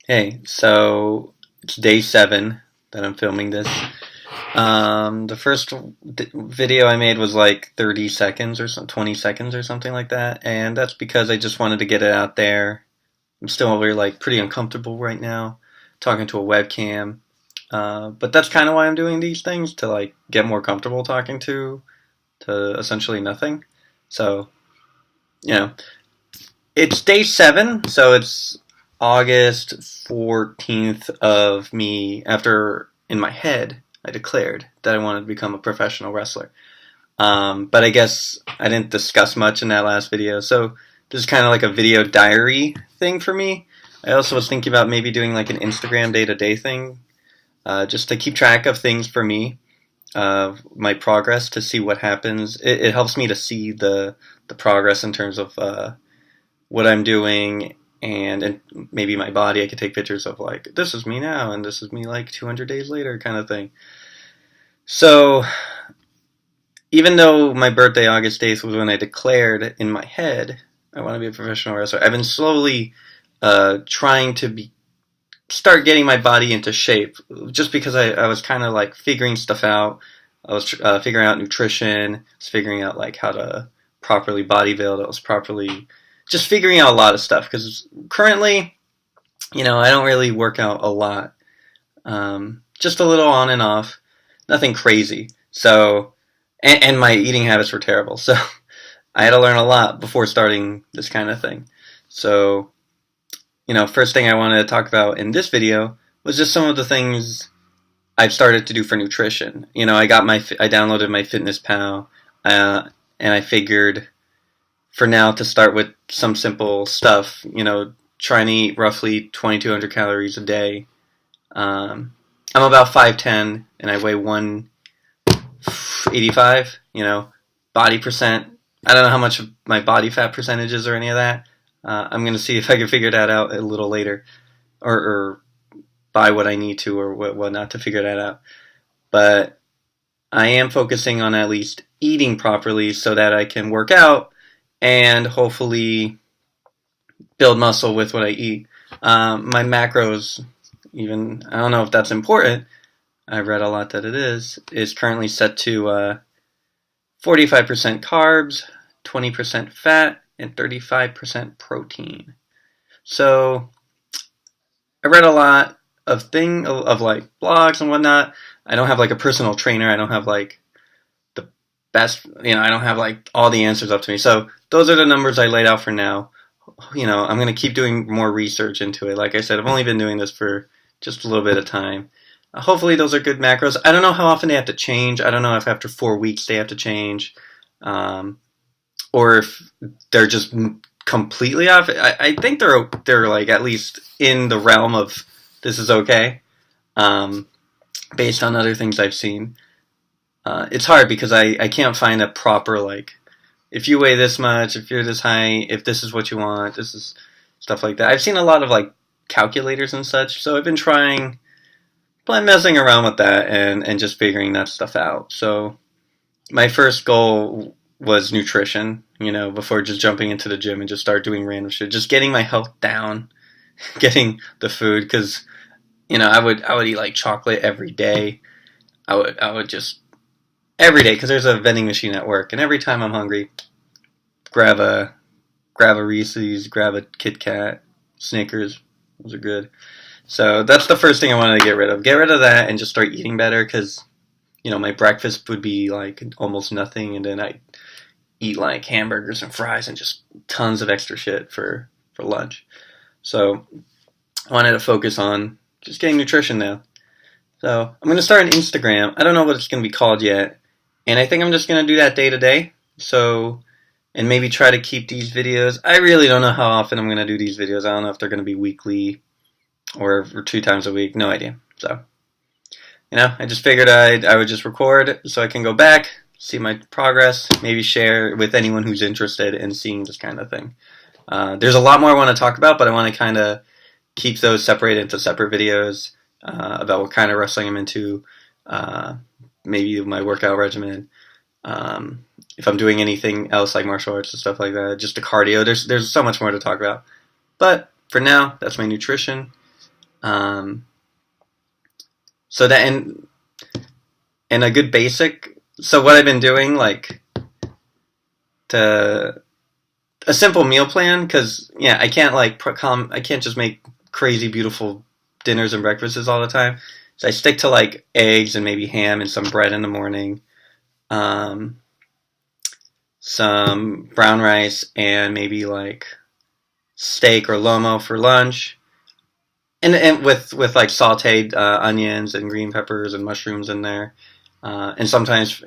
Hey, so it's day 7 that I'm filming this. The first video I made was like 30 seconds or 20 seconds or something like that, and that's because I just wanted to get it out there. I'm still really like pretty uncomfortable right now talking to a webcam, but that's kind of why I'm doing these things to like get more comfortable talking to essentially nothing. So you know, it's day 7, so it's August 14th of me after in my head I declared that I wanted to become a professional wrestler. But I guess I didn't discuss much in that last video, so this is kind of like a video diary thing for me. I also was thinking about maybe doing like an Instagram day-to-day thing, just to keep track of things for me, my progress, to see what happens. It helps me to see the progress in terms of what I'm doing, and maybe my body. I could take pictures of like, this is me now and this is me like 200 days later kind of thing. So even though my birthday August 8th was when I declared in my head I want to be a professional wrestler, I've been slowly trying to start getting my body into shape, just because I was kind of like figuring stuff out. I was figuring out nutrition. I was figuring out like how to properly body build. I was properly just figuring out a lot of stuff, because currently, I don't really work out a lot. Just a little on and off, nothing crazy. So, and my eating habits were terrible. So I had to learn a lot before starting this kind of thing. So, first thing I wanted to talk about in this video was just some of the things I've started to do for nutrition. I downloaded my Fitness Pal, and I figured for now to start with some simple stuff, trying to eat roughly 2,200 calories a day. I'm about 5'10", and I weigh 185, body percent. I don't know how much of my body fat percentage is or any of that. I'm going to see if I can figure that out a little later, or buy what I need to or whatnot to figure that out. But I am focusing on at least eating properly so that I can work out and hopefully build muscle with what I eat. My macros, even, I don't know if that's important, I read a lot that it is currently set to 45% carbs, 20% fat, and 35% protein. So I read a lot of like blogs and whatnot. I don't have like a personal trainer. I don't have like the best, I don't have like all the answers up to me. So those are the numbers I laid out for now. I'm going to keep doing more research into it. Like I said, I've only been doing this for just a little bit of time. Hopefully those are good macros. I don't know how often they have to change. I don't know if after 4 weeks they have to change, or if they're just completely off. I think they're like at least in the realm of this is okay, based on other things I've seen. It's hard because I can't find a proper, like, if you weigh this much, if you're this high, if this is what you want, this is stuff like that. I've seen a lot of like calculators and such, so I've been messing around with that and just figuring that stuff out. So my first goal was nutrition, before just jumping into the gym and just start doing random shit, just getting my health down, getting the food, because I would eat like chocolate every day. I would just every day, because there's a vending machine at work, and every time I'm hungry, grab a Reese's, grab a Kit Kat, Snickers. Those are good. So that's the first thing I wanted to get rid of. Get rid of that and just start eating better, because my breakfast would be like almost nothing, and then I eat like hamburgers and fries and just tons of extra shit for lunch. So I wanted to focus on just getting nutrition now. So I'm going to start an Instagram. I don't know what it's going to be called yet, and I think I'm just going to do that day to day. So, and maybe try to keep these videos. I really don't know how often I'm going to do these videos. I don't know if they're going to be weekly or 2 times a week. No idea. So, I just figured I would just record so I can go back, see my progress, maybe share with anyone who's interested in seeing this kind of thing. There's a lot more I want to talk about, but I want to kind of keep those separated into separate videos, about what kind of wrestling I'm into, maybe my workout regimen, if I'm doing anything else like martial arts and stuff like that, just the cardio. There's so much more to talk about. But for now, that's my nutrition. Um, so that and a good basic. So what I've been doing, like, to a simple meal plan, because yeah, I can't I can't just make crazy beautiful dinners and breakfasts all the time. So I stick to like eggs and maybe ham and some bread in the morning, um, some brown rice and maybe like steak or lomo for lunch, and with like sautéed onions and green peppers and mushrooms in there, and sometimes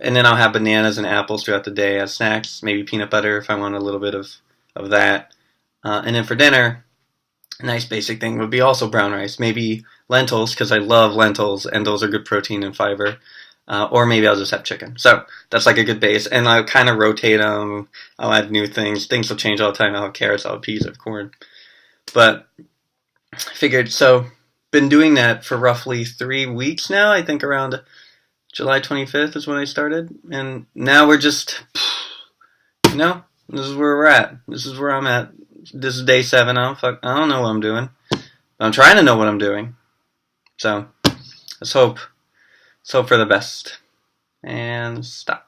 and then I'll have bananas and apples throughout the day as snacks, maybe peanut butter if I want a little bit of that. And then for dinner, a nice basic thing would be also brown rice, maybe lentils, because I love lentils, and those are good protein and fiber. Or maybe I'll just have chicken. So that's like a good base. And I'll kind of rotate them. I'll add new things. Things will change all the time. I'll have carrots, I'll have peas, I'll have corn. But I figured, so been doing that for roughly 3 weeks now. I think around July 25th is when I started. And now we're just, this is where we're at. This is where I'm at. This is day 7. I don't know what I'm doing. I'm trying to know what I'm doing. So let's hope for the best. And stop.